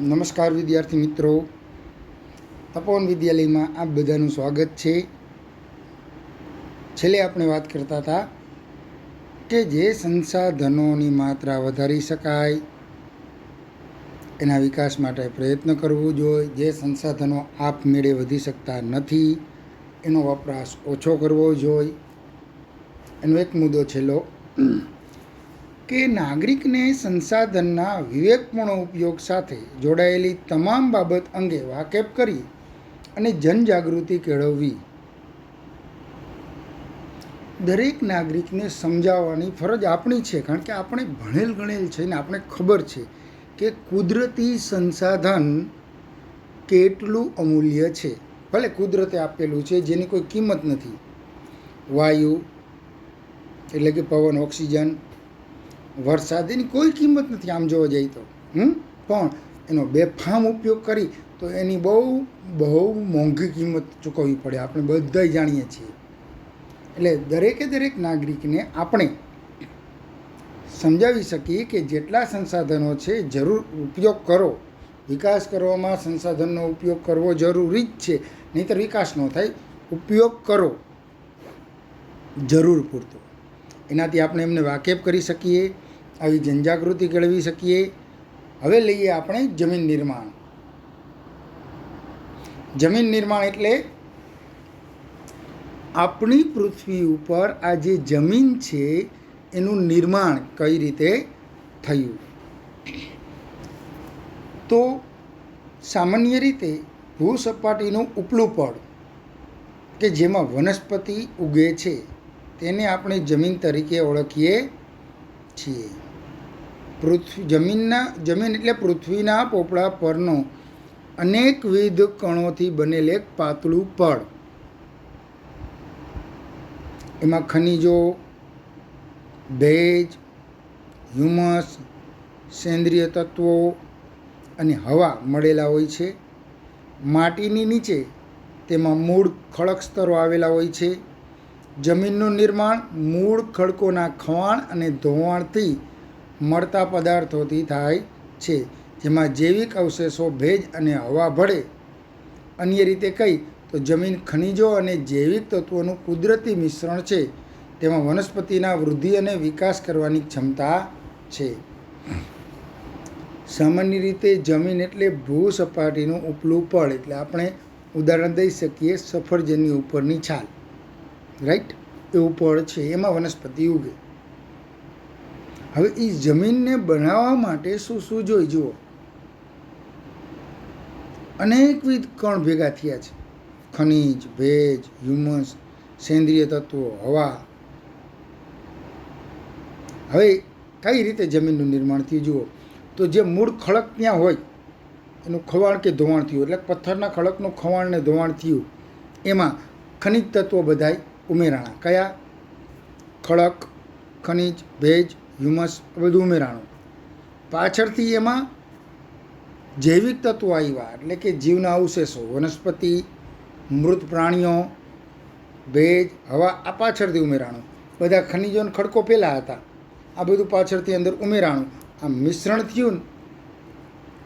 નમસ્કાર વિદ્યાર્થી મિત્રો, તપોવન વિદ્યાલયમાં આપ બધાનું સ્વાગત છે. છેલ્લે આપણે વાત કરતા હતા કે જે સંસાધનોની માત્રા વધારી શકાય એના વિકાસ માટે પ્રયત્ન કરવો જોઈએ. જે સંસાધનો આપમેળે વધી શકતા નથી એનો વપરાશ ઓછો કરવો જોઈએ. એનો એક મુદ્દો છેલ્લો કે નાગરિકને સંસાધનના વિવેકપૂર્ણ ઉપયોગ સાથે જોડાયેલી તમામ બાબત અંગે વાકેફ કરી અને જનજાગૃતિ કેળવવી. દરેક નાગરિકને સમજાવવાની ફરજ આપણી છે, કારણ કે આપણે ભણેલ ગણેલ છે ને આપણે ખબર છે કે કુદરતી સંસાધન કેટલું અમૂલ્ય છે. ભલે કુદરતે આપેલું છે જેની કોઈ કિંમત નથી. વાયુ એટલે કે પવન, ઓક્સિજન, વરસાદ, એની કોઈ કિંમત નથી આમ જોવા જઈએ તો. પણ એનો બેફામ ઉપયોગ કરી તો એની બહુ મોંઘી કિંમત ચૂકવવી પડે, આપણે બધા જાણીએ છીએ. એટલે દરેક નાગરિકને આપણે સમજાવી શકીએ કે જેટલા સંસાધનો છે જરૂર ઉપયોગ કરો. વિકાસ કરવામાં સંસાધનનો ઉપયોગ કરવો જરૂરી જ છે, નહીંતર વિકાસ ન થાય. ઉપયોગ કરો જરૂર પૂરતો, એનાથી આપણે એમને વાકેફ કરી શકીએ, આવી જનજાગૃતિ કેળવી શકીએ. હવે લઈએ આપણે જમીન નિર્માણ. જમીન નિર્માણ એટલે આપણી પૃથ્વી ઉપર આ જે જમીન છે એનું નિર્માણ કઈ રીતે થયું. તો સામાન્ય રીતે ભૂસપાટીનું ઉપલું પડ કે જેમાં વનસ્પતિ ઉગે છે તેને આપણે જમીન તરીકે ઓળખીએ છીએ. જમીન એટલે પૃથ્વીના પોપડા પરનો અનેકવિધ કણોથી બનેલ એક પાતળું પડ. એમાં ખનિજો, ભેજ, હ્યુમસ, સેન્દ્રિય તત્વો અને હવા મળેલા હોય છે. માટીની નીચે તેમાં મૂળ ખડક સ્તરો આવેલા હોય છે. જમીનનું નિર્માણ મૂળ ખડકોના ખવાણ અને ધોવાણથી મળતા પદાર્થોથી થાય છે, જેમાં જૈવિક અવશેષો, ભેજ અને હવા ભળે. અન્ય રીતે કહી તો જમીન ખનિજો અને જૈવિક તત્વોનું કુદરતી મિશ્રણ છે. તેમાં વનસ્પતિના વૃદ્ધિ અને વિકાસ કરવાની ક્ષમતા છે. સામાન્ય રીતે જમીન એટલે ભૂસપાટીનું ઉપલું પડ. એટલે આપણે ઉદાહરણ દઈ શકીએ સફરજનની ઉપરની છાલ, રાઈટ, એવું પડ છે, એમાં વનસ્પતિ ઉગે. હવે એ જમીનને બનાવવા માટે શું શું જોઈ જુઓ. અનેકવિધ કણ ભેગા થયા છે. ખનિજ, ભેજ, હ્યુમસ, સેન્દ્રિય તત્વો, હવા. હવે કઈ રીતે જમીનનું નિર્માણ થયું જુઓ. તો જે મૂળ ખડક ત્યાં હોય એનું ખવાણ કે ધોવાણ થયું, એટલે પથ્થરના ખડકનું ખવાણ ને ધોવાણ થયું, એમાં ખનિજ તત્વો બધાય ઉમેરાણા. કયા? ખડક, ખનિજ, ભેજ, હ્યુમસ, બધું ઉમેરાણું. પાછળથી એમાં જૈવિક તત્વો આવ્યા, એટલે કે જીવના અવશેષો, વનસ્પતિ, મૃત પ્રાણીઓ, ભેજ, હવા, આ પાછળથી ઉમેરાણું. બધા ખનિજો અને ખડકો પહેલાં હતા, આ બધું પાછળથી અંદર ઉમેરાણું. આ મિશ્રણ થયું ને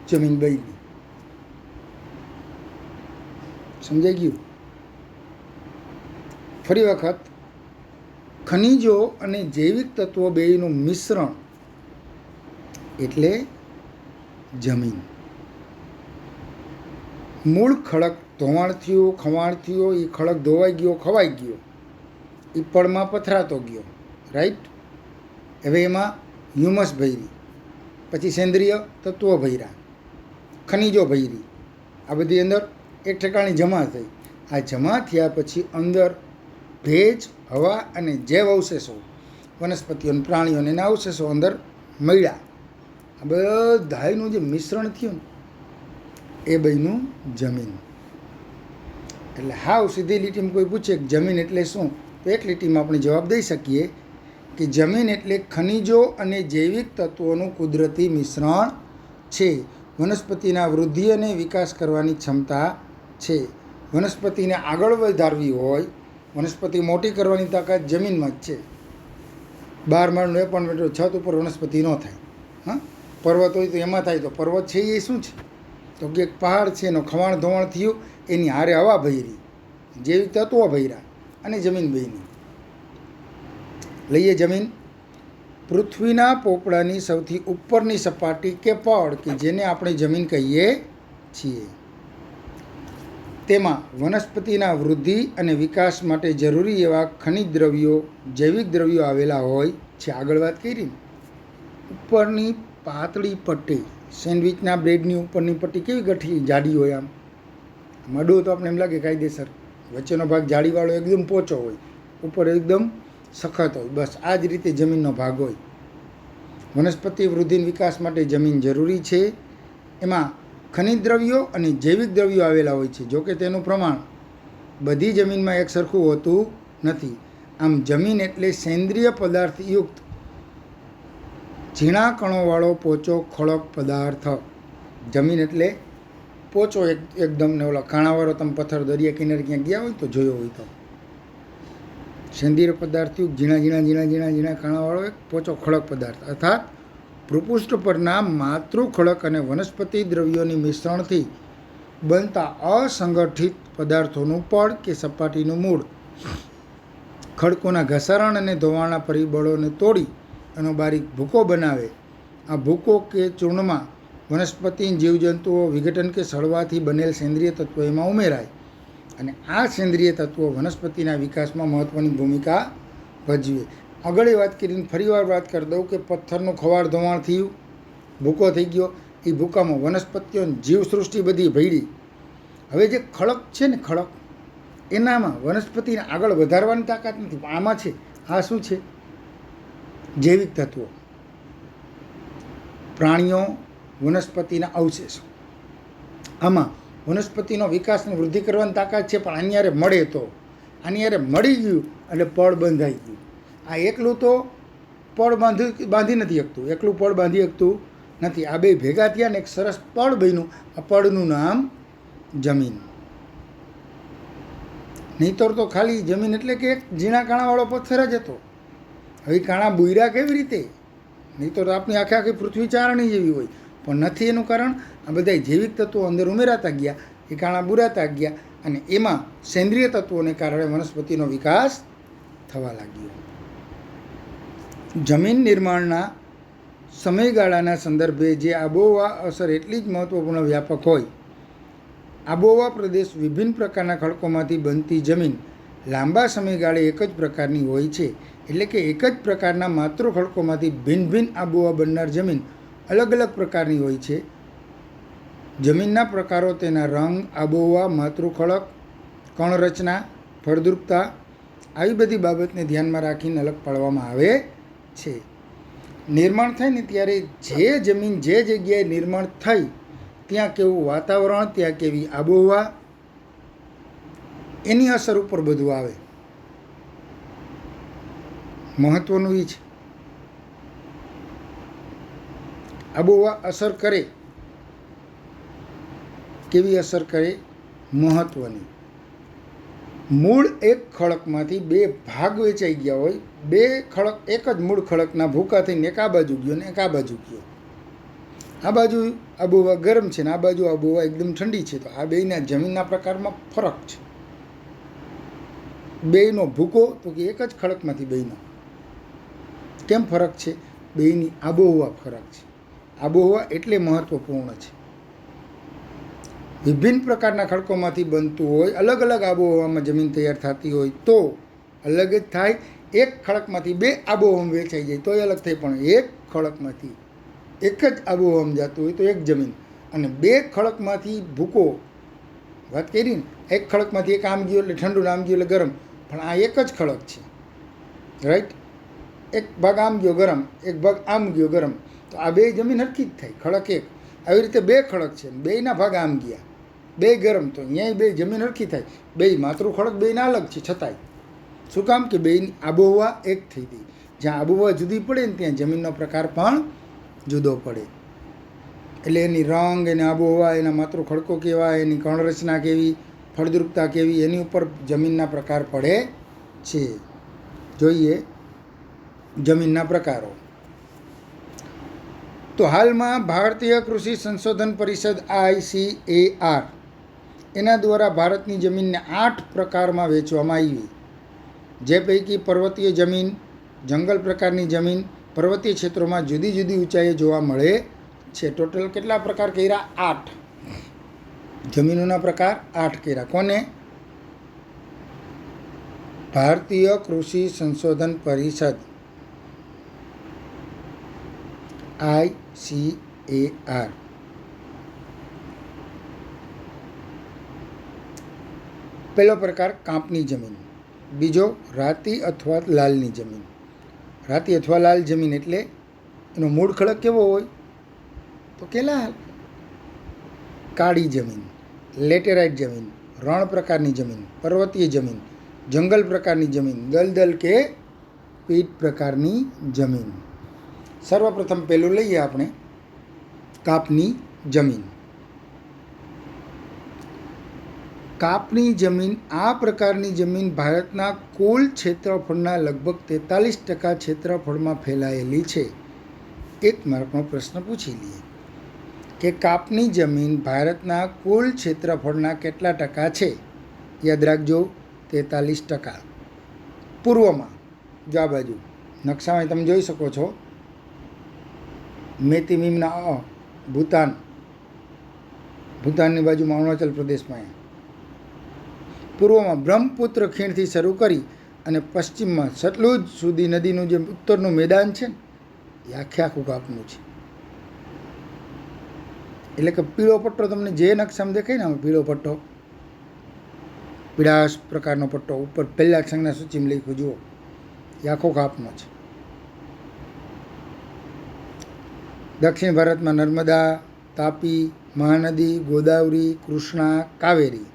જમીન બની. સમજાઈ ગયું? ફરી વખત, ખનિજો અને જૈવિક તત્વો બેયનું મિશ્રણ એટલે જમીન. મૂળ ખડક ધોવાણ થયું, ખવાણ થયું, એ ખડક ધોવાઈ ગયો, ખવાઈ ગયો, એ પડમાં પથરાતો ગયો, રાઈટ. હવે એમાં હ્યુમસ ભરી, પછી સેન્દ્રિય તત્વો ભર્યા, ખનિજો ભરી, આ બધી અંદર એક ઠેકાણે જમા થઈ. આ જમા થયા પછી અંદર ભેજ, હવા અને જૈવ અવશેષો, વનસ્પતિઓ અને પ્રાણીઓને એના અવશેષો અંદર મળ્યા. આ બધાનું જે મિશ્રણ થયું ને એ બન્યું જમીન. એટલે હાવ સીધી લીટીમાં કોઈ પૂછે કે જમીન એટલે શું, તો એક લીટીમાં આપણે જવાબ દઈ શકીએ કે જમીન એટલે ખનિજો અને જૈવિક તત્વોનું કુદરતી મિશ્રણ છે. વનસ્પતિના વૃદ્ધિ અને વિકાસ કરવાની ક્ષમતા છે. વનસ્પતિને આગળ વધારવી હોય, વનસ્પતિ મોટી કરવાની તાકાત જમીનમાં જ છે. 12 માળનું એપાર્ટમેન્ટ, છત ઉપર વનસ્પતિ ન થાય. હા, પર્વત હોય તો એમાં થાય. તો પર્વત છે એ શું છે? તો કે એક પહાડ છે એનું ખવાણ ધોવાણ થયું, એની હારે હવા ભરી, જેવી તત્વો ભર્યા અને જમીન બની. લઈએ જમીન. પૃથ્વીના પોપડાની સૌથી ઉપરની સપાટી કે પડ કે જેને આપણે જમીન કહીએ છીએ, તેમાં વનસ્પતિના વૃદ્ધિ અને વિકાસ માટે જરૂરી એવા ખનિજ દ્રવ્યો, જૈવિક દ્રવ્યો આવેલા હોય છે. આગળ વાત કરી, ઉપરની પાતળી પટ્ટી, સેન્ડવિચના બ્રેડની ઉપરની પટ્ટી કેવી ગઠી જાડી હોય, આમ મડો તો આપણે એમ લાગે કાયદેસર, વચ્ચેનો ભાગ જાળીવાળો એકદમ પોચો હોય, ઉપર એકદમ સખત હોય. બસ આ જ રીતે જમીનનો ભાગ હોય. વનસ્પતિ વૃદ્ધિ વિકાસ માટે જમીન જરૂરી છે. એમાં ખનિજ દ્રવ્યો અને જૈવિક દ્રવ્યો આવેલા હોય છે. જોકે તેનું પ્રમાણ બધી જમીનમાં એક સરખું હોતું નથી. આમ જમીન એટલે સેન્દ્રિય પદાર્થયુક્ત ઝીણા કણોવાળો પોચો ખડક પદાર્થ. જમીન એટલે પોચો એકદમ ને ઓલા કાણાવાળો તમે પથ્થર દરિયા કિનારે ક્યાં ગયા હોય તો જોયો હોય તો, સેન્દ્રિય પદાર્થયુક્ત ઝીણા ઝીણા ઝીણા ઝીણા ઝીણા કાણાવાળો એક પોચો ખડક પદાર્થ, અર્થાત ભૂપૃષ્ઠ પરના માતૃખડક અને વનસ્પતિ દ્રવ્યોની મિશ્રણથી બનતા અસંગઠિત પદાર્થોનું પડ કે સપાટીનું મૂળ ખડકોના ઘસારણ અને ધોવાણના પરિબળોને તોડી એનો બારીક ભૂકો બનાવે. આ ભૂકો કે ચૂર્ણમાં વનસ્પતિ, જીવજંતુઓ, વિઘટન કે સળવાથી બનેલ સેન્દ્રિય તત્વો એમાં ઉમેરાય અને આ સેન્દ્રિય તત્વો વનસ્પતિના વિકાસમાં મહત્ત્વની ભૂમિકા ભજવે. આગળ વાત કરીને ફરીવાર વાત કરી દઉં કે પથ્થરનું ખવાડ ધોવાણ થયું, ભૂકો થઈ ગયો, એ ભૂકામાં વનસ્પતિઓ, જીવસૃષ્ટિ બધી ભળી. હવે જે ખડક છે ને, ખડક એનામાં વનસ્પતિને આગળ વધારવાની તાકાત નથી, પણ આમાં છે. આ શું છે? જૈવિક તત્વો, પ્રાણીઓ, વનસ્પતિના અવશેષો. આમાં વનસ્પતિનો વિકાસ અને વૃદ્ધિ કરવાની તાકાત છે, પણ આની યારે મળે તો, આની યારે મળી ગયું એટલે પડ બંધાઈ ગયું. આ એકલું તો પડ બાંધી નથી શકતું, એકલું પડ બાંધી શકતું નથી. આ બે ભેગા થયા ને એક સરસ પડ બન્યું. આ પડનું નામ જમીન. નહીંતર તો ખાલી જમીન એટલે કે એક ઝીણા કાણાવાળો પથ્થર જ હતો. હવે કાણા બુર્યા કેવી રીતે? નહીંતર તો આપણી આખે આખી પૃથ્વી ચારણી જેવી હોય, પણ નથી. એનું કારણ આ બધા જૈવિક તત્વો અંદર ઉમેરાતા ગયા, એ કાણા બુરાતા ગયા અને એમાં સેન્દ્રિય તત્વોને કારણે વનસ્પતિનો વિકાસ થવા લાગ્યો. જમીન નિર્માણના સમયગાળાના સંદર્ભે જે આબોહવા અસર એટલી જ મહત્ત્વપૂર્ણ વ્યાપક હોય. આબોહવા પ્રદેશ વિભિન્ન પ્રકારના ખડકોમાંથી બનતી જમીન લાંબા સમયગાળે એક જ પ્રકારની હોય છે. એટલે કે એક જ પ્રકારના માતૃ ખડકોમાંથી ભિન્ન ભિન્ન આબોહવા બનનાર જમીન અલગ અલગ પ્રકારની હોય છે. જમીનના પ્રકારો તેના રંગ, આબોહવા, માતૃખડક, કણરચના, ફળદ્રુપતા આવી બધી બાબતને ધ્યાનમાં રાખીને અલગ પાડવામાં આવે છે. નિર્માણ થાય ને ત્યારે જે જમીન જે જગ્યાએ નિર્માણ થઈ ત્યાં કેવું વાતાવરણ, ત્યાં કેવી આબોહવા, એની અસર ઉપર બધું આવે. મહત્વનું એ છે. આબોહવા અસર કરે, કેવી અસર કરે? મહત્વની. મૂળ એક ખડકમાંથી બે ભાગ વેચાઈ ગયા હોય, બે ખડક એક જ મૂળ ખડકના ભૂકા થઈને એક આ બાજુ ગયો ને એક આ બાજુ ગયો. આ બાજુ આબોહવા ગરમ છે ને આ બાજુ આબોહવા એકદમ ઠંડી છે, તો આ બેયના જમીનના પ્રકારમાં ફરક છે. બેયનો ભૂકો તો કે એક જ ખડકમાંથી બેયનો. કેમ ફરક છે? બેયની આબોહવા ફરક છે. આબોહવા એટલે મહત્વપૂર્ણ છે. વિભિન્ન પ્રકારના ખડકોમાંથી બનતું હોય, અલગ અલગ આબોહવામાં જમીન તૈયાર થતી હોય તો અલગ જ થાય. એક ખડકમાંથી બે આબોહવામાં વેચાઈ જાય તોય અલગ થાય, પણ એક ખડકમાંથી એક જ આબોહવામાં જતું હોય તો એક જમીન. અને બે ખડકમાંથી ભૂકો વાત કરી ને, એક ખડકમાંથી એક આમ ગયો એટલે ઠંડુ ને આમ ગયો એટલે ગરમ, પણ આ એક જ ખડક છે, રાઈટ? એક ભાગ આમ ગયો ગરમ, એક ભાગ આમ ગયો ગરમ, તો આ બે જમીન હરખી જ થાય, ખડક એક. આવી રીતે બે ખડક છે, બેયના ભાગ આમ ગયા, બે ગરમ, તો અહીંયા બે જમીન હરખી થાય. બે માતૃ ખડક બેયના અલગ છે છતાંય. શું કામ? કે બેયની આબોહવા એક થઈ ગઈ. જ્યાં આબોહવા જુદી પડે ને ત્યાં જમીનનો પ્રકાર પણ જુદો પડે. એટલે એની રંગ, એની આબોહવા, એના માતૃ ખડકો કેવા, એની કણરચના કેવી, ફળદ્રુપતા કેવી, એની ઉપર જમીનના પ્રકાર પડે છે. જોઈએ જમીનના પ્રકારો. તો હાલમાં ભારતીય કૃષિ સંશોધન પરિષદ ICAR એના દ્વારા ભારતની જમીનને 8 પ્રકારમાં વહેંચવામાં આવી, જે પૈકી પર્વતીય જમીન, જંગલ પ્રકારની જમીન પર્વતીય ક્ષેત્રોમાં જુદી જુદી ઊંચાઈએ જોવા મળે છે. ટોટલ કેટલા પ્રકાર કર્યા? 8 જમીનોના પ્રકાર 8 કર્યા. કોને? ભારતીય કૃષિ સંશોધન પરિષદ ICAR. પહેલો પ્રકાર કાંપની જમીન, બીજો રાતી અથવા લાલની જમીન. રાતી અથવા લાલ જમીન એટલે એનો મૂળ ખડક કેવો હોય? તો કે લાલ. કાળી જમીન, લેટેરાઇટ જમીન, રણ પ્રકારની જમીન, પર્વતીય જમીન, જંગલ પ્રકારની જમીન, દલદલ કે પીટ પ્રકારની જમીન. સર્વપ્રથમ પહેલું લઈએ આપણે કાપની જમીન. કાપની જમીન આ પ્રકારની જમીન ભારતના કુલ ક્ષેત્રફળના લગભગ 43% ક્ષેત્રફળમાં ફેલાયેલી છે. એક માર્કનો પ્રશ્ન પૂછી લઈએ કે કાપની જમીન ભારતના કુલ ક્ષેત્રફળના કેટલા ટકા છે? યાદ રાખજો, 43%. પૂર્વમાં જો આ બાજુ નકશામાં તમે જોઈ શકો છો, મેતીમીમના ભૂતાન, ભૂતાનની બાજુમાં અરુણાચલ પ્રદેશમાં, પૂર્વમાં બ્રહ્મપુત્ર ખીણથી શરૂ કરી અને પશ્ચિમમાં સતલુજ સુધી નદીનું જે ઉત્તરનું મેદાન છે ને એ આખું કાપનું છે. એટલે કે પીળો પટ્ટો તમને જે નકશામાં દેખાય ને, આમાં પીળો પટ્ટો, પીળાશ પ્રકારનો પટ્ટો ઉપર પહેલા સંજ્ઞા સૂચિમાં લખ્યું જુઓ, એ આખો કાપનો છે. દક્ષિણ ભારતમાં નર્મદા, તાપી, મહાનદી, ગોદાવરી, કૃષ્ણા, કાવેરી,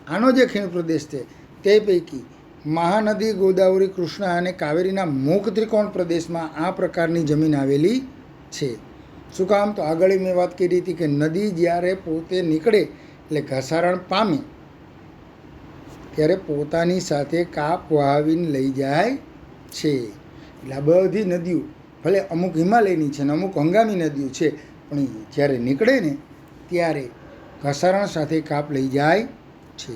આનો જે ખીણ પ્રદેશ છે તે પૈકી મહાનદી, ગોદાવરી, કૃષ્ણા અને કાવેરીના મુખ ત્રિકોણ પ્રદેશમાં આ પ્રકારની જમીન આવેલી છે. શું કામ? તો આગળ મેં વાત કરી હતી કે નદી જ્યારે પોતે નીકળે એટલે ઘસારણ પામે ત્યારે પોતાની સાથે કાપ વહાવીને લઈ જાય છે. એટલે આ બધી નદીઓ ભલે અમુક હિમાલયની છે ને અમુક હંગામી નદીઓ છે, પણ જ્યારે નીકળે ને ત્યારે ઘસારણ સાથે કાપ લઈ જાય છે.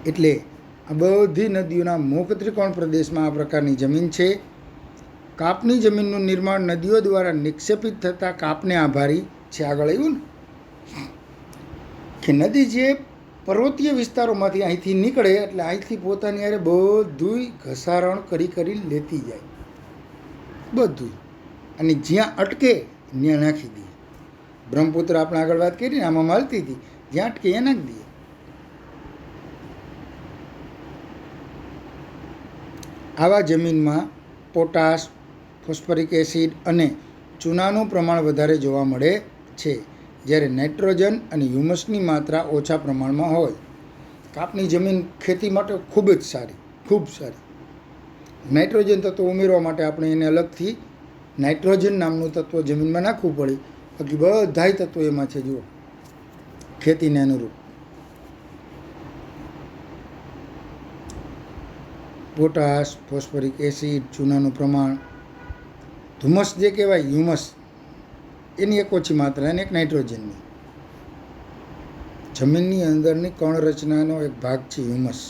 એટલે આ બધી નદીઓના મુખ ત્રિકોણ પ્રદેશમાં આ પ્રકારની જમીન છે. કાપની જમીનનું નિર્માણ નદીઓ દ્વારા નિક્ષેપિત થતા કાપને આભારી છે. આગળ આવ્યું ને કે નદી જે પર્વતીય વિસ્તારોમાંથી અહીંથી નીકળે એટલે અહીંથી પોતાની યારે બધું ઘસારણ કરી લેતી જાય, બધું, અને જ્યાં અટકે ત્યાં નાખી દે. બ્રહ્મપુત્ર આપણે આગળ વાત કરી ને, આમાં માલતી હતી, જ્યાં અટકે એ નાખી દે. આવા જમીનમાં પોટાશ, ફોસ્ફરિક એસિડ અને ચૂનાનું પ્રમાણ વધારે જોવા મળે છે, જ્યારે નાઇટ્રોજન અને હ્યુમસની માત્રા ઓછા પ્રમાણમાં હોય. કાપની જમીન ખેતી માટે ખૂબ જ સારી, ખૂબ સારી. નાઇટ્રોજન તત્વ ઉમેરવા માટે આપણે એને અલગથી નાઇટ્રોજન નામનું તત્વ જમીનમાં નાખવું પડે, બાકી બધાય તત્વો એમાં છે. જુઓ, ખેતીને અનુરૂપ પોટાશ, ફોસ્ફરિક એસિડ, ચૂનાનું પ્રમાણ, ધુમ્મસ જે કહેવાય હ્યુમસ, એની એક ઓછી માત્રા અને એક નાઇટ્રોજનની. જમીનની અંદરની કણ રચનાનો એક ભાગ છે હ્યુમસ.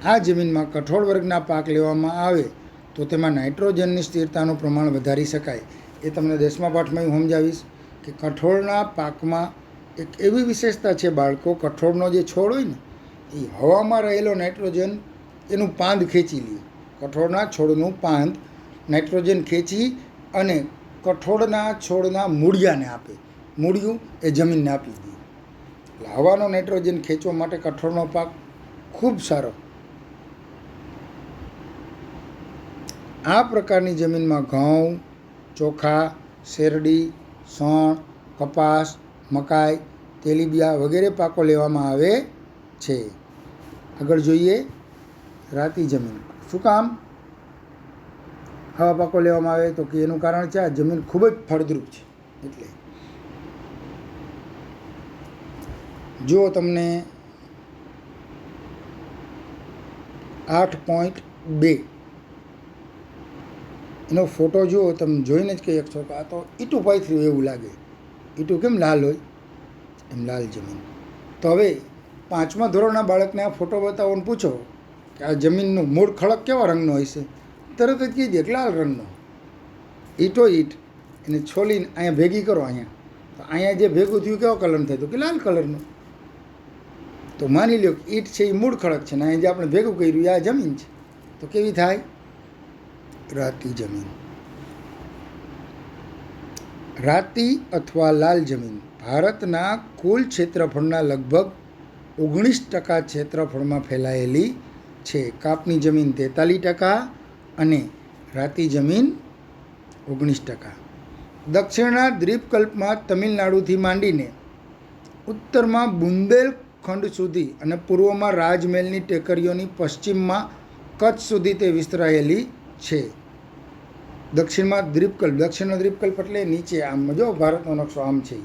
આ જમીનમાં કઠોળ વર્ગના પાક લેવામાં આવે તો તેમાં નાઇટ્રોજનની સ્થિરતાનું પ્રમાણ વધારી શકાય. એ તમને 10મા પાઠમાં હું સમજાવીશ કે કઠોળના પાકમાં એક એવી વિશેષતા છે બાળકો, કઠોળનો જે છોડ હોય ને એ હવામાં રહેલો નાઇટ્રોજન એનું પાંદ ખેંચી લે. કઠોળના છોડનું પાંદ નાઇટ્રોજન ખેંચી અને કઠોળના છોડના મૂળિયાને આપે. મૂળિયું એ જમીનને આપી દે. એટલે હવાનો નાઇટ્રોજન ખેંચવા માટે કઠોળનો પાક ખૂબ સારો. આ પ્રકારની જમીનમાં ઘઉં, ચોખા, શેરડી, સણ, કપાસ, મકાઈ, તેલીબિયા વગેરે પાકો લેવામાં આવે છે. આગળ જોઈએ રાતી જમીન. શું કામ આવા પાકો લેવામાં આવે? તો કે એનું કારણ છે આ જમીન ખૂબ જ ફળદ્રુપ છે. એટલે જો તમને 8.2 એનો ફોટો જુઓ, તમે જોઈને જ કહી શકશો કે આ તો ઈંટું પાથર્યું એવું લાગે. ઈંટું કેમ લાલ હોય, એમ લાલ જમીન. તો હવે 5મા ધોરણના બાળકને આ ફોટો બતાવો અને પૂછો કે આ જમીનનું મૂળ ખડક કેવા રંગનો હશે, તરત જ કહી દે કે લાલ રંગનો. ઈંટો ઈંટ એને છોલીને અહીંયા ભેગી કરો, અહીંયા તો અહીંયા જે ભેગું થયું કેવો કલર થયું કે લાલ કલરનું. તો માની લો કે ઈંટ છે એ મૂળ ખડક છે ને અહીંયા જે આપણે ભેગું કર્યું એ આ જમીન છે, તો કેવી થાય? રાતી જમીન. રાતી અથવા લાલ જમીન ભારતના કુલ ક્ષેત્રફળના લગભગ 19% ક્ષેત્રફળમાં ફેલાયેલી છે. કાપની જમીન 43% અને રાતી જમીન 19%. દક્ષિણના દ્વીપકલ્પમાં તમિલનાડુથી માંડીને ઉત્તરમાં બુંદેલખંડ સુધી અને પૂર્વમાં રાજમહેલની ટેકરીઓની પશ્ચિમમાં કચ્છ સુધી તે વિસ્તરાયેલી છે. દક્ષિણમાં દ્વીપકલ્પ, દક્ષિણનો દ્વીપકલ્પ એટલે નીચે આમ જો ભારતનો નકશો આમ છે,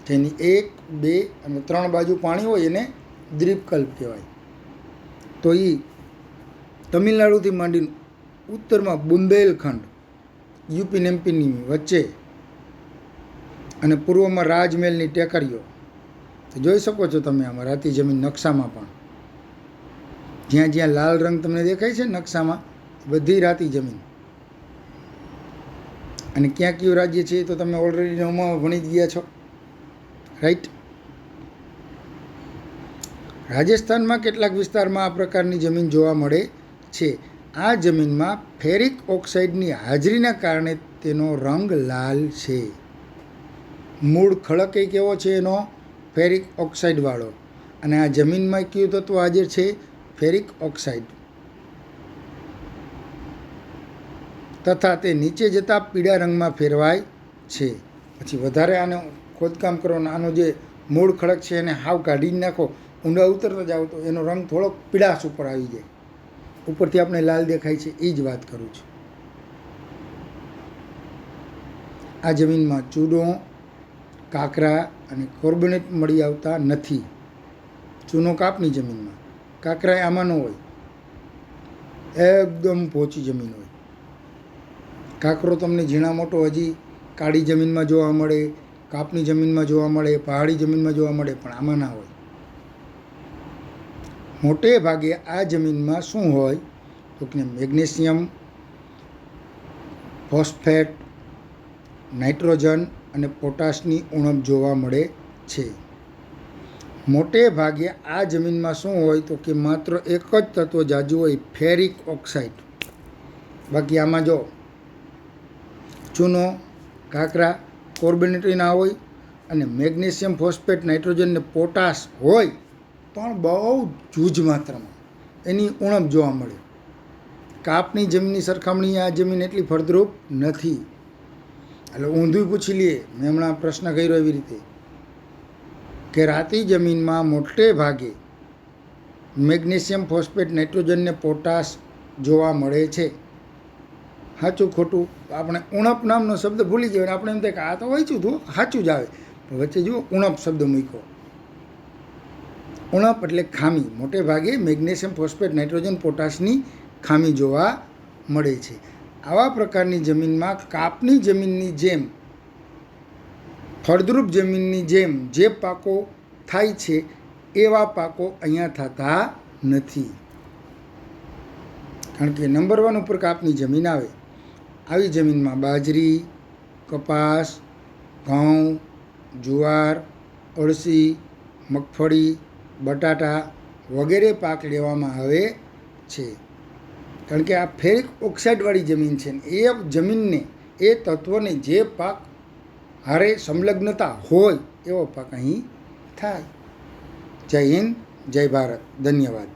જેની 1, 2 અને 3 બાજુ પાણી હોય એને દ્વીપકલ્પ કહેવાય. તો એ તમિલનાડુથી માંડીને ઉત્તરમાં બુંદેલખંડ યુપી ને એમપીની વચ્ચે અને પૂર્વમાં રાજમહેલની ટેકરીઓ. તો જોઈ શકો છો તમે આમાં રાતી જમીન નકશામાં પણ જ્યાં જ્યાં લાલ રંગ તમને દેખાય છે નકશામાં, બધી રાતી જમીન. અને ક્યાં કયું રાજ્ય છે તો તમે ઓલરેડી 9માં ભણી જ ગયા છો, રાઈટ. રાજસ્થાનમાં કેટલાક વિસ્તારમાં આ પ્રકારની જમીન જોવા મળે છે. આ જમીનમાં ફેરિક ઓક્સાઇડની હાજરીના કારણે તેનો રંગ લાલ છે. મૂળ ખડક એ કેવો છે એનો? ફેરિક ઓક્સાઇડવાળો. અને આ જમીનમાં કયું તત્વ હાજર છે? Ferric oxide. તથા તે નીચે જતા પીળા રંગમાં ફેરવાય છે. પછી વધારે આને ખોદકામ કરો અને આનો જે મૂળ ખડક છે એને હાવ કાઢી નાખો, ઊંડા ઉતરતા જાઓ તો એનો રંગ થોડોક પીળાશ ઉપર આવી જાય. ઉપરથી આપણે લાલ દેખાય છે એ જ વાત કરું છું. આ જમીનમાં ચૂનો, કાંકરા અને કાર્બોનેટ મળી આવતા નથી. ચૂનો કાપની જમીનમાં, કાંકરા આમાં ન હોય, એકદમ પોચી જમીન હોય. કાંકરો તમને ઝીણા મોટો હજી કાળી જમીનમાં જોવા મળે, કાપની જમીનમાં જોવા મળે, પહાડી જમીનમાં જોવા મળે, પણ આમાં ના હોય. મોટે ભાગે આ જમીનમાં શું હોય તો કે મેગ્નેશિયમ, ફોસ્ફેટ, નાઇટ્રોજન અને પોટાશની ઉણપ જોવા મળે છે. મોટે ભાગે આ જમીનમાં શું હોય તો કે માત્ર એક જ તત્વ જાજુ હોય, ફેરિક ઓક્સાઇડ. બાકી આમાં જો ચૂનો, કાંકરા, કાર્બોનેટરી ના હોય અને મેગ્નેશિયમ, ફોસ્ફેટ, નાઇટ્રોજન ને પોટાશ હોય પણ બહુ જૂજ માત્રામાં એની ઉણપ જોવા મળે. કાપની જમીનની સરખામણીએ આ જમીન એટલી ફળદ્રુપ નથી. એટલે ઊંધું પૂછી લઈએ, મેં હમણાં પ્રશ્ન કર્યો એવી રીતે કે રાતી જમીનમાં મોટે ભાગે મેગ્નેશિયમ, ફોસ્ફેટ, નાઇટ્રોજન ને પોટાશ જોવા મળે છે. સાચું ખોટું આપણે ઉણપ નામનો શબ્દ ભૂલી ગયો અને આપણે એમ થાય કે આ તો વાંચ્યું હતું, સાચું જ આવે. વચ્ચે જુઓ ઉણપ શબ્દ મૂક્યો. ઉણપ એટલે ખામી. મોટે ભાગે મેગ્નેશિયમ, ફોસ્ફેટ, નાઇટ્રોજન, પોટાશની ખામી જોવા મળે છે. આવા પ્રકારની જમીનમાં કાપની જમીનની જેમ, ફળદ્રુપ જમીનની જેમ જે પાકો થાય છે એવા પાકો અહીંયા થતા નથી. કારણ કે નંબર 1 ઉપર કાપની જમીન આવે. આવી જમીનમાં બાજરી, કપાસ, ઘઉં, જુવાર, અળસી, મગફળી, બટાટા વગેરે પાક લેવામાં આવે છે. કારણ કે આ ફેરિક ઓક્સાઇડવાળી જમીન છે ને એ જમીનને, એ તત્વને જે પાક હારે સંલગ્નતા હોય એવો પાક અહીં થાય. જય હિન્દ, જય ભારત, ધન્યવાદ.